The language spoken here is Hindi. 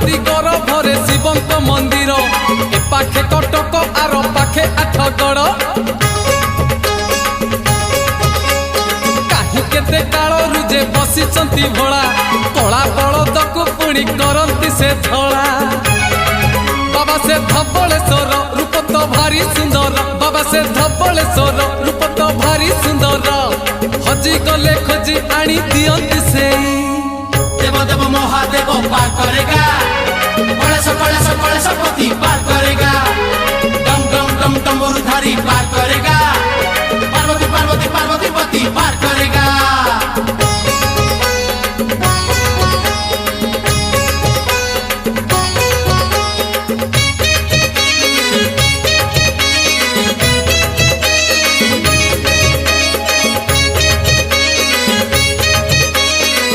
नदी गर्भरे शिवंक मंदिर ए पाखे कटक आर पाखे आठगड़ काहि केते कालरू जे बसिचंती भोला कला बलद को पुणी करंती से धला बाबा से धबलेश्वर रूप तो भारी सुंदर बाबा से धबलेश्वर रूप तो भारी सुंदर हजी गले खोजी आनी दियंती से देव देव महादेव पार करेगा कलेश पति पार करेगा डम डम डम डमरुधारी पार करेगा पार्वती पार्वती पार्वती पति